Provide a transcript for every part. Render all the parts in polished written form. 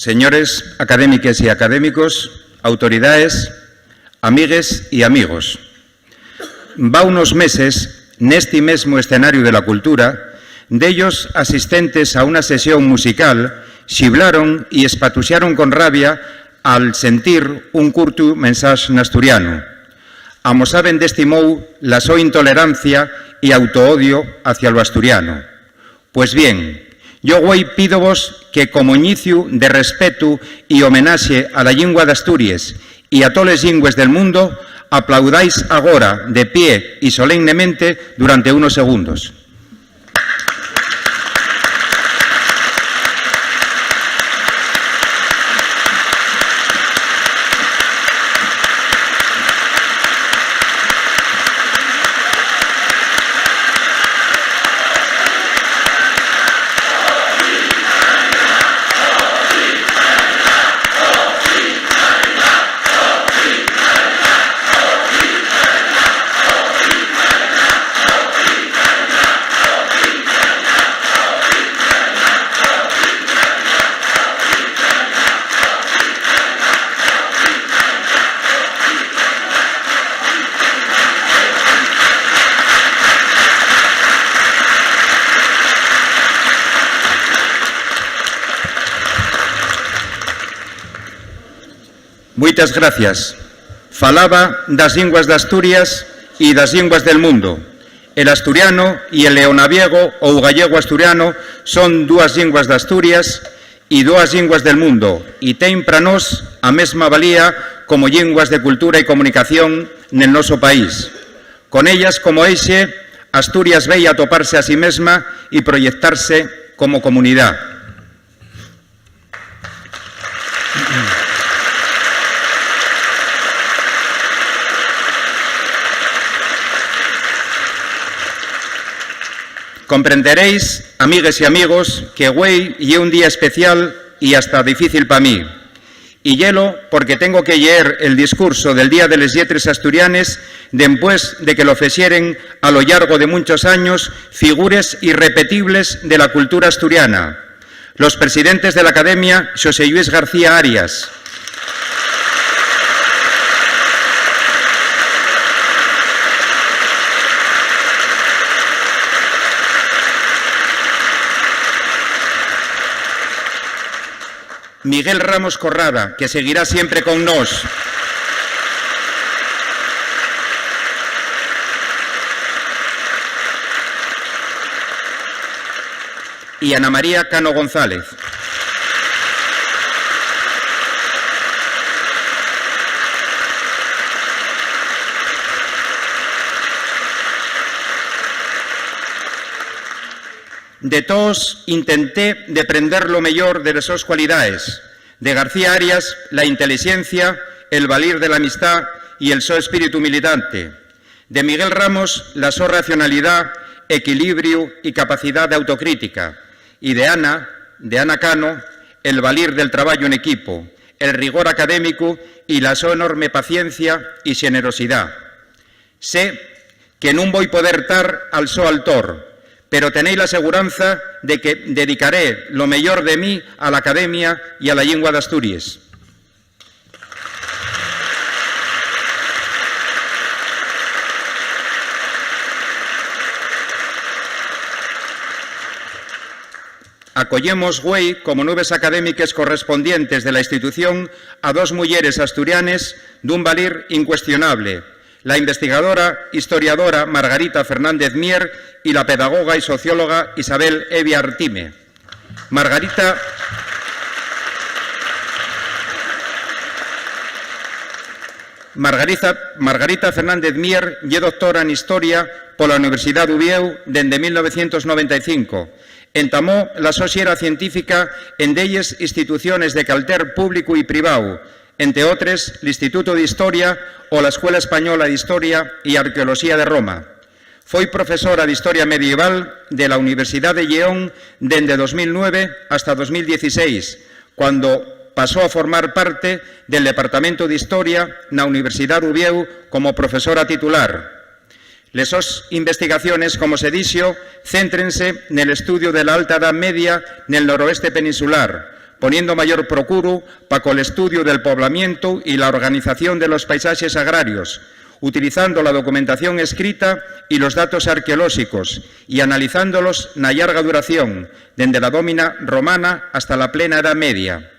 señores académicas y académicos, autoridades, amigues y amigos. Va unos meses, neste mesmo escenario de la cultura, dellos asistentes a una sesión musical xiblaron y espatuxaron con rabia al sentir un curto mensaxe nasturiano. Amosaben destimou la súa intolerancia y autoodio hacia lo asturiano. Pues bien, yo güey pídovos que como inicio de respeto y homenaxe a la lingua de Asturias y a toles lingües del mundo, aplaudáis agora de pie y solemnemente durante unos segundos. Moitas gracias. Falaba das linguas de Asturias e das linguas del mundo. El asturiano e el leonaviego ou gallego asturiano son dúas linguas de Asturias e dúas linguas del mundo e ten para nós a mesma valía como linguas de cultura e comunicación nel noso país. Con ellas como eixe, Asturias vei a toparse a sí mesma e proyectarse como comunidade. Comprenderéis, amigues y amigos, que güey lle un día especial y hasta difícil para mí. Y yelo porque tengo que leer el discurso del Día de les Lletres Asturianes después de que lo ofrecieren a lo largo de muchos años figures irrepetibles de la cultura asturiana. Los presidentes de la Academia, José Luis García Arias, Miguel Ramos Corrada, que seguirá siempre con nos. Y Ana María Cano González. De todos intenté deprender lo mejor de las sus cualidades. De García Arias, la inteligencia, el valir de la amistad y el so espíritu militante. De Miguel Ramos, la so racionalidad, equilibrio y capacidad de autocrítica. Y de Ana Cano, el valir del trabajo en equipo, el rigor académico y la so enorme paciencia y generosidad. Sé que non voy poder tar al so altor, pero tenéis la aseguranza de que dedicaré lo mejor de mí a la Academia y a la lengua de Asturias. Acollemos güey como nubes académicas correspondientes de la institución a dos mujeres asturianes d'un valir incuestionable, la investigadora, historiadora Margarita Fernández Mier y la pedagoga y socióloga Isabel Evia Artime. Margarita Fernández Mier lle doctora en Historia pola Universidade de Uvieu dende 1995. Entamó la sociedad científica en 10 instituciones de calter público y privado, entre otras el Instituto de Historia o la Escuela Española de Historia y Arqueología de Roma. Foi profesora de Historia Medieval de la Universidad de Lleón desde 2009 hasta 2016, cuando pasó a formar parte del Departamento de Historia na Universidad de Uvieu como profesora titular. Les sus investigaciones, como se dixo, céntrense en el estudio de la Alta Edad Media en el noroeste peninsular, poniendo mayor procuro para el estudio del poblamiento y la organización de los paisajes agrarios, utilizando la documentación escrita y los datos arqueológicos y analizándolos na larga duración, desde la dómina romana hasta la plena Edad Media.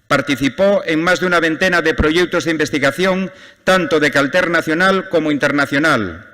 Participó en más de una veintena de proyectos de investigación, tanto de calter nacional como internacional.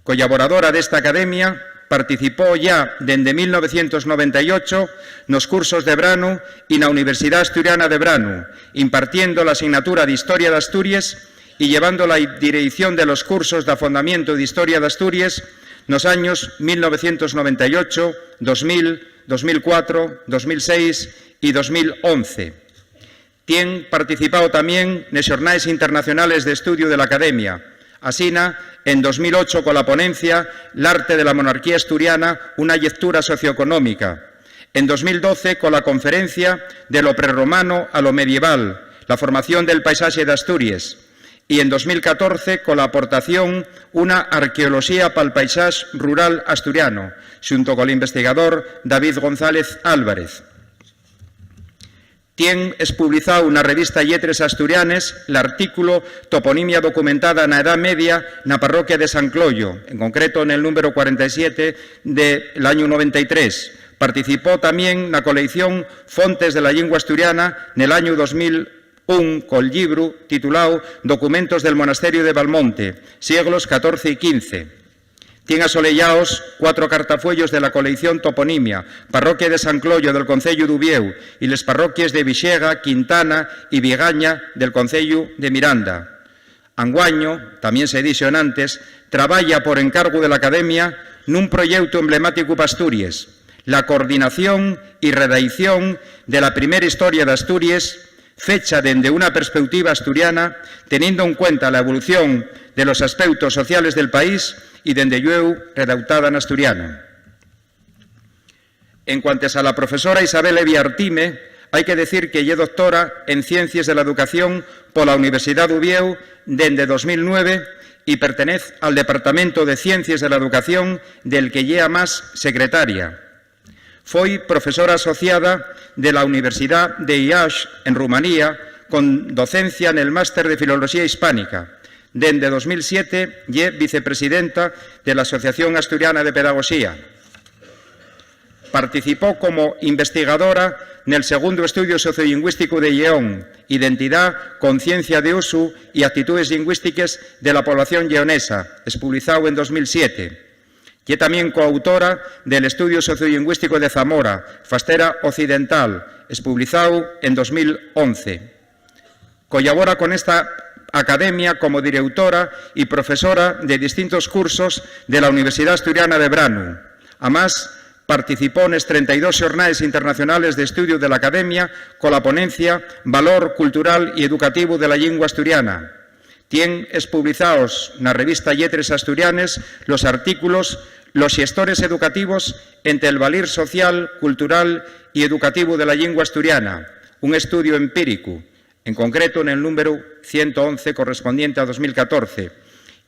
Colaboradora de esta academia, participó ya desde 1998 nos cursos de Branu y na Universidad Asturiana de Branu, impartiendo la asignatura de Historia de Asturias y llevando la dirección de los cursos de afondamiento de Historia de Asturias nos años 1998, 2000, 2004, 2006 y 2011. Tiene participado también en jornales internacionales de estudio de la Academia, asina en 2008 con la ponencia L'arte de la monarquía asturiana, una lectura socioeconómica, en 2012 con la conferencia de lo prerromano a lo medieval, la formación del paisaje de Asturias, y en 2014 con la aportación Una arqueología para el paisaje rural asturiano, junto con el investigador David González Álvarez. Tiene publicado en la revista Lletres Asturianes el artículo Toponimia documentada en la Edad Media en la parroquia de San Cloyo, en concreto en el número 47 del año 93. Participó también en la colección Fontes de la Lengua Asturiana en el año 2001 con el libro titulado Documentos del Monasterio de Valmonte, siglos XIV y XV. Tiene asolellaos 4 cartafuellos de la colección Toponimia, parroquia de San Cloyo del concello d'Ubieu y las parroquias de Vixega, Quintana y Vigaña del concello de Miranda. Anguaño, también se dixo antes, traballa por encargo de la Academia nun proyecto emblemático para Asturias, la coordinación y redacción de la primera historia de Asturias, fecha desde una perspectiva asturiana, teniendo en cuenta la evolución de los aspectos sociales del país y dende llueu redactada en asturiano. En cuanto a la profesora Isabel Evia Artime, hay que decir que ella doctora en Ciencias de la Educación por la Universidad de Ubieu desde 2009 y pertenece al Departamento de Ciencias de la Educación del que ella más secretaria. Fue profesora asociada de la Universidad de Iași en Rumanía con docencia en el Máster de Filología Hispánica. Desde 2007 es vicepresidenta de la Asociación Asturiana de Pedagogía. Participó como investigadora en el segundo estudio sociolingüístico de Lleón, Identidad, Conciencia de Uso y Actitudes Lingüísticas de la Población Lleonesa, publicado en 2007. Y también coautora del estudio sociolingüístico de Zamora, Fastera Occidental, publicado en 2011. Colabora con esta academia como directora y profesora de distintos cursos de la Universidad Asturiana de Branu. Además, participó en los 32 jornales internacionales de estudio de la Academia con la ponencia Valor cultural y educativo de la lengua asturiana. Tiene publicados en la revista Lletres Asturianes los artículos Los gestores educativos entre el valir social, cultural y educativo de la lengua asturiana, un estudio empírico, en concreto en el número 111 correspondiente a 2014,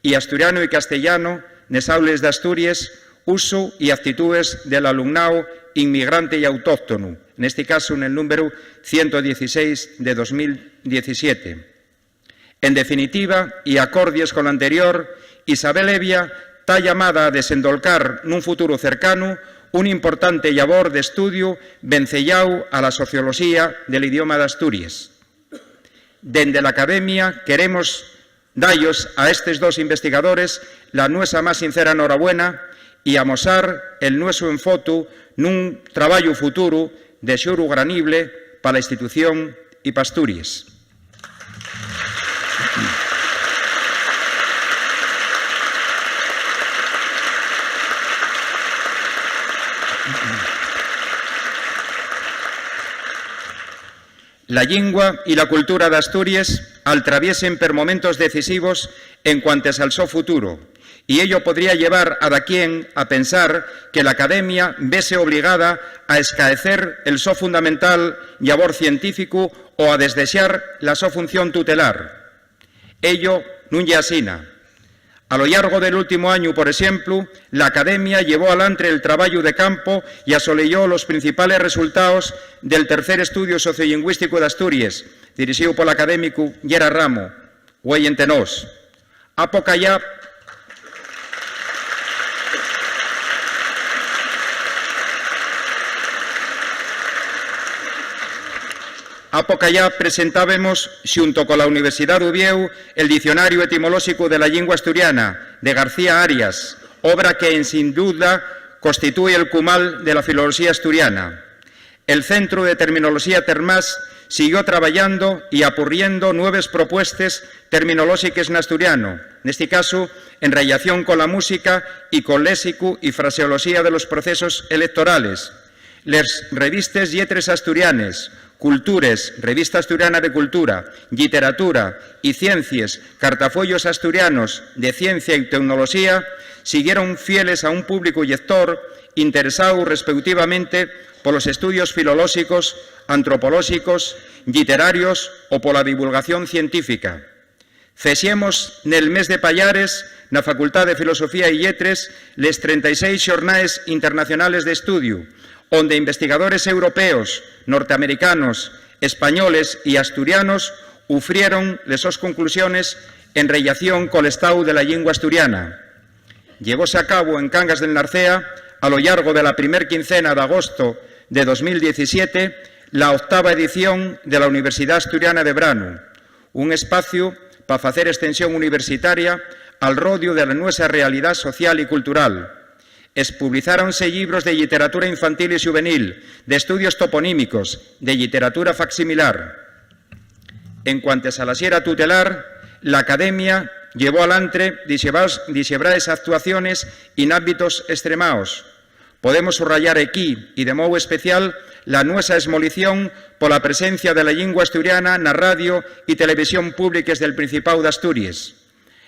y asturiano y castellano, nes aules de Asturias, uso y actitudes del alumnado inmigrante y autóctono, en este caso en el número 116 de 2017. En definitiva, y acordies con lo anterior, Isabel Evia está llamada a desendolcar en un futuro cercano un importante labor de estudio vencellado a la sociología del idioma de Asturias. Desde la Academia queremos dallos a estos dos investigadores la nuestra más sincera enhorabuena y amosar el nuestro enfoto nun trabajo futuro de xuro granible para la institución y para Asturias. La lengua y la cultura de Asturias atraviesen por momentos decisivos en cuanto al so futuro, y ello podría llevar a daquien a pensar que la Academia vese obligada a escaecer el so fundamental labor científico o a desdesear la so función tutelar. Ello nun lle asina. A lo largo del último año, por ejemplo, la Academia llevó adelante el trabajo de campo y asoleyó los principales resultados del tercer estudio sociolingüístico de Asturias, dirigido por el académico Gerard Ramo, hoy en Tenós. A poca ya presentábamos, junto con la Universidad de Oviedo, el Diccionario Etimológico de la Lengua Asturiana, de García Arias, obra que, sin duda, constituye el cumal de la filología asturiana. El Centro de Terminología Termás siguió trabajando y apurriendo nuevas propuestas terminológicas en asturiano, en este caso, en relación con la música y con léxico y fraseología de los procesos electorales. Les revistas Lletres Asturianes, Cultures, Revista Asturiana de Cultura, Literatura y Ciencias, Cartafollos Asturianos de Ciencia y Tecnología, siguieron fieles a un público lector interesado respectivamente por los estudios filológicos, antropológicos, literarios o por la divulgación científica. Fexemos nel mes de Pallares, na Facultad de Filosofía y Lletres, les 36 xornades internacionales de estudio, onde investigadores europeos, norteamericanos, españoles y asturianos ufrieron les sus conclusiones en relación con el estado de la lengua asturiana. Llevóse a cabo en Cangas del Narcea, a lo largo de la primer quincena de agosto de 2017, la 8ª edición de la Universidad Asturiana de Brano, un espacio para facer extensión universitaria al rodio de la nuestra realidad social y cultural. Expublicaronse libros de literatura infantil y juvenil, de estudios toponímicos, de literatura facsimilar. En cuanto a la sierra tutelar, la Academia llevó adelante disebras actuaciones en ámbitos extremados. Podemos subrayar aquí, y de modo especial, la nuestra esmolición por la presencia de la lengua asturiana en la radio y televisión públicas del Principado de Asturias.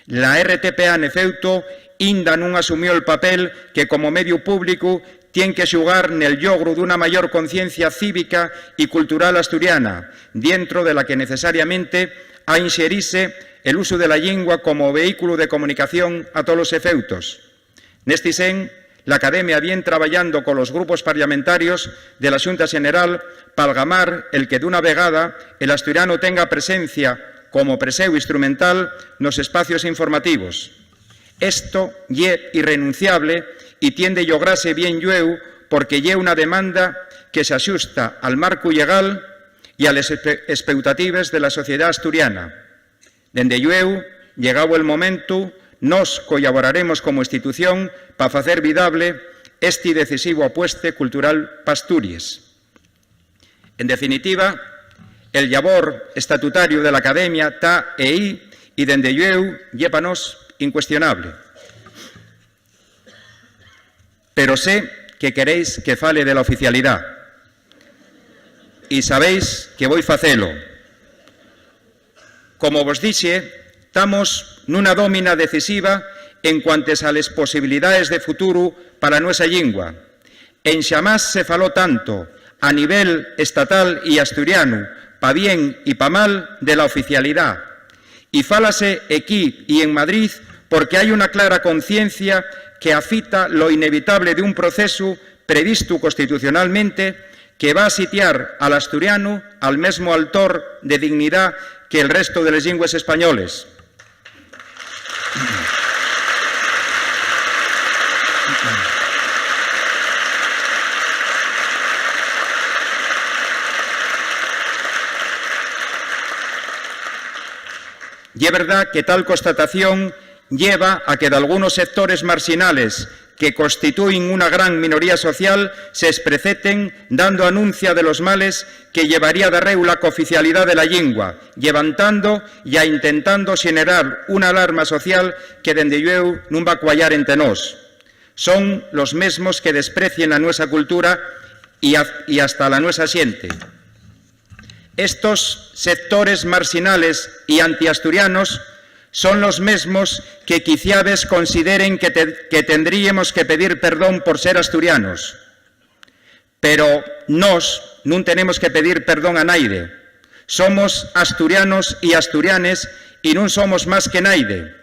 La RTPA, en efecto, inda non asumió el papel que, como medio público, tiene que xugar nel logro de una mayor conciencia cívica y cultural asturiana, dentro de la que necesariamente ha inserirse el uso de la lengua como vehículo de comunicación a todos los efectos. Neste sen, la Academia viene trabajando con los grupos parlamentarios de la Xunta General para algamar el que d'una vegada el asturiano tenga presencia como preseu instrumental nos espacios informativos. Esto ye irrenunciable y tiende a lograrse bien llueu porque ye una demanda que se axusta al marco legal y a las expectativas de la sociedad asturiana. Dende llueu, llegado el momento, nos colaboraremos como institución para facer vidable este decisivo apueste cultural para Asturias. En definitiva, el labor estatutario de la Academia está aí y dende llueu ye pa nos incuestionable. Pero sé que queréis que fale de la oficialidad y sabéis que voy facelo. Como vos dixe, estamos nunha domina decisiva en cuantes a las posibilidades de futuro para nuestra lengua. En xamás se faló tanto a nivel estatal y asturiano, pa bien y pa mal, de la oficialidad. Y fálase aquí y en Madrid porque hay una clara conciencia que afita lo inevitable de un proceso previsto constitucionalmente que va a sitiar al asturiano al mesmo altor de dignidad que el resto de las lenguas españoles. Y es verdad que tal constatación lleva a que de algunos sectores marginales que constituyen una gran minoría social se expreceten dando anuncia de los males que llevaría de reu la cooficialidad de la lengua, levantando y intentando generar una alarma social que dende llueu non va a cuallar entre nós. Son los mesmos que desprecien a nuestra cultura y hasta la nuestra xente. Estos sectores marginales y antiasturianos son los mismos que quizás consideren que tendríamos que pedir perdón por ser asturianos. Pero nos non tenemos que pedir perdón a naide. Somos asturianos y asturianes y non somos más que naide.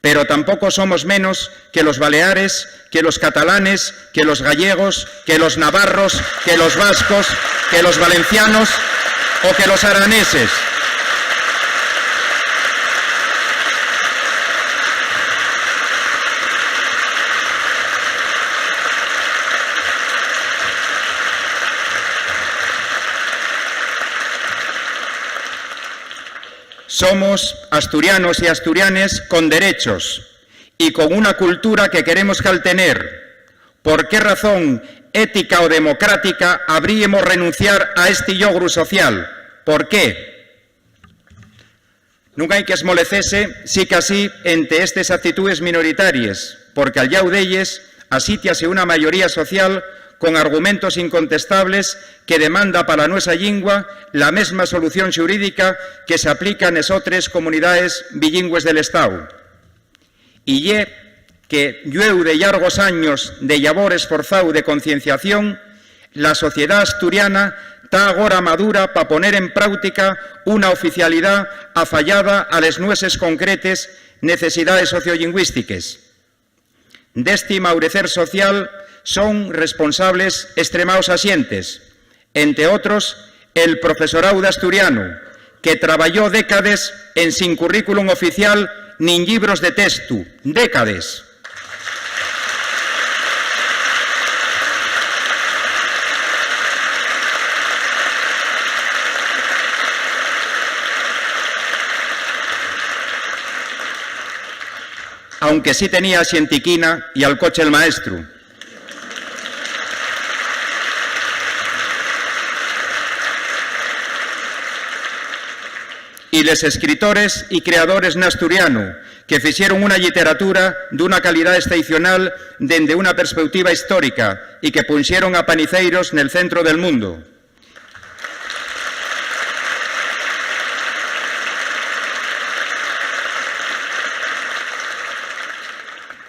pero tampoco somos menos que los baleares, que los catalanes, que los gallegos, que los navarros, que los vascos, que los valencianos o que los araneses. Somos asturianos y asturianes con derechos y con una cultura que queremos caltener. ¿Por qué razón ética o democrática habríamos renunciar a este logro social? Por qué? Nunca hai que esmolecese, sí que así, entre estas actitudes minoritarias, porque al llau d'elles asítiase una mayoría social con argumentos incontestables que demanda para a nuestra lingua la mesma solución xurídica que se aplica en otras comunidades bilingües del Estado. Y é que, llueu de largos años de labor esforzado de concienciación, la sociedad asturiana está agora madura para poner en práctica una oficialidad afallada a les nueses concretes necesidades sociolingüísticas. Deste maurecer social son responsables extremados asientes, entre otros el profesorado de asturiano, que trabajó décadas en sin currículum oficial ni libros de texto, décadas. Aunque sí tenía a Xientiquina y al coche el maestro. Y les escritores y creadores en asturiano, que fixeron una literatura de una calidad excepcional dende una perspectiva histórica y que pusieron a paniceiros en el centro del mundo.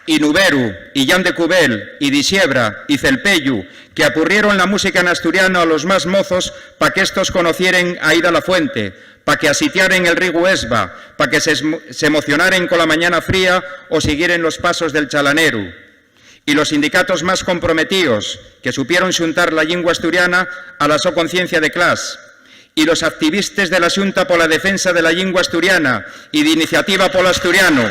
Y Nuberu, y Jan de Cubel, y Disiebra, y Celpeyu, que apurrieron la música en asturiano a los más mozos para que estos conocieren a Ida la Fuente, para que asitiaren el Rigu Esba, para que se emocionaren con la mañana fría o siguieren los pasos del chalaneru. Y los sindicatos más comprometidos, que supieron xuntar la lingua asturiana a la so conciencia de clase. Y los activistas de la Xunta por la defensa de la lingua asturiana y de Iniciativa Polo Asturiano.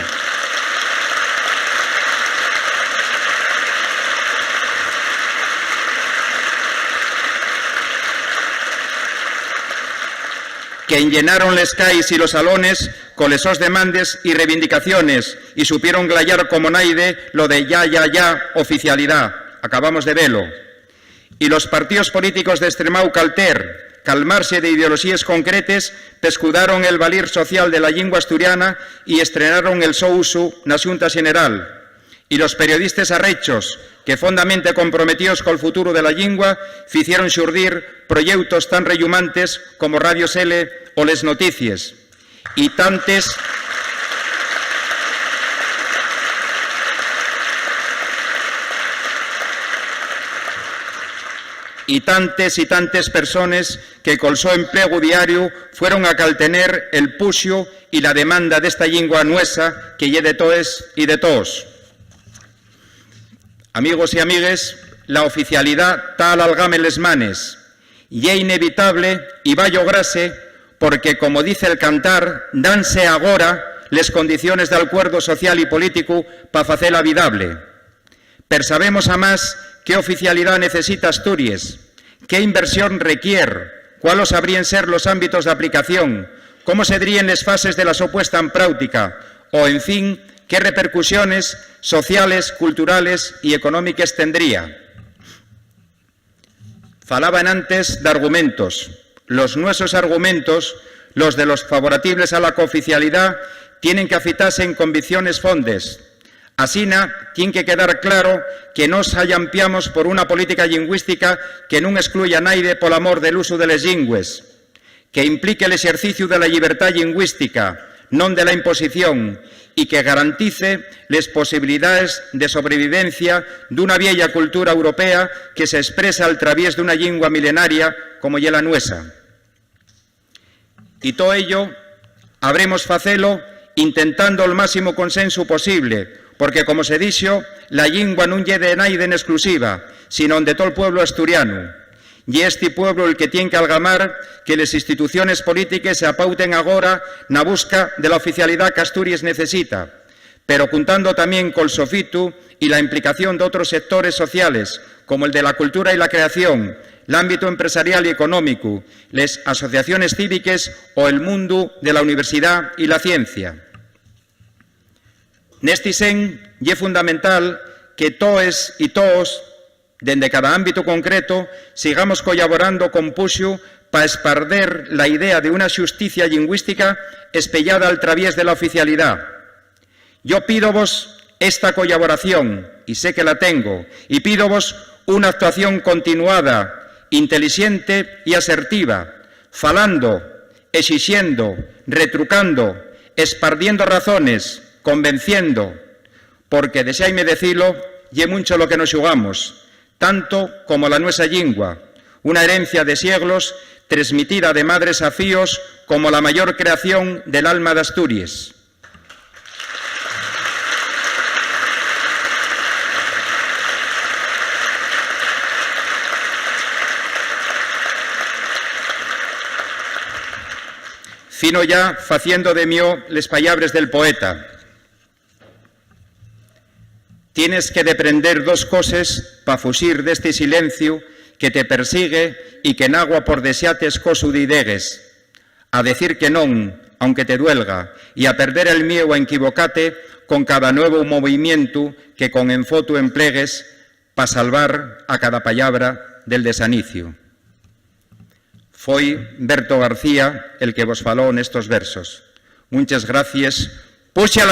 Que llenaron les calles y los salones con les sos demandes y reivindicaciones y supieron glayar como naide lo de ya, oficialidad. Acabamos de verlo. Y los partidos políticos de Extremau calter, calmarse de ideologías concretas, pescudaron el valir social de la lingua asturiana y estrenaron el so uso na Xunta General. Y los periodistas arrechos, que fondamente comprometidos col futuro de la lingua, ficieron xurdir proyectos tan rellumantes como Radio Sele o Les Noticias. Y tantes y tantes personas que col so empleo diario fueron a caltener el puxo y la demanda de esta lingua nuesa que lle de toes y de todos. Amigos y amigues, la oficialidad está al algame les manes y es inevitable y va a lograrse porque, como dice el cantar, danse agora les condiciones de acuerdo social y político para facela vidable. Persabemos a más qué oficialidad necesita Asturias, qué inversión requiere, cuáles habrían ser los ámbitos de aplicación, cómo se dirían las fases de la so puesta en práctica o, en fin, qué repercusiones sociales, culturales y económicas tendría. Falaban antes de argumentos. Los nuestros argumentos, los de los favorables a la cooficialidad, tienen que afitarse en convicciones fondes. Asina, tiene que quedar claro que nos hallampiamos por una política lingüística que non excluya a naide por amor del uso de les lingües, que implique el ejercicio de la libertad lingüística, non de la imposición, y que garantice les posibilidades de sobrevivencia d'una vieja cultura europea que se expresa al través de una lingua milenaria como ye la nuesa. Y todo ello habremos facelo intentando el máximo consenso posible, porque, como se dixo, la lingua non lle de naide en exclusiva, sino de todo o pueblo asturiano. E este pueblo el que tiene que algamar que las instituciones políticas se apauten agora na busca de la oficialidad que Asturias necesita, pero contando también col sofitu y la implicación de otros sectores sociales, como el de la cultura y la creación, el ámbito empresarial y económico, las asociaciones cívicas o el mundo de la universidad y la ciencia. Neste sen, é fundamental que toes e todos, dende cada ámbito concreto, sigamos colaborando con Puxo para esparder la idea de una justicia lingüística espellada al través de la oficialidad. Yo pídovos esta colaboración, y sé que la tengo, y pídovos una actuación continuada, inteligente y asertiva, falando, exigiendo, retrucando, espardiendo razones, convenciendo, porque, deseaime decilo, lle mucho lo que nos xugamos, tanto como la nuestra lingua, una herencia de siglos transmitida de madres a fíos como la mayor creación del alma de Asturias. Fino ya faciendo de mío les pallabres del poeta. Tienes que deprender dos cosas para fuxir deste silencio que te persigue y que en agua por deseates cosu didegues. A decir que non, aunque te duelga, y a perder el miedo a equivocate con cada nuevo movimiento que con enfoto emplegues para salvar a cada palabra del desanicio. Foi Berto García el que vos falou nestos versos. Muchas gracias. Puxa la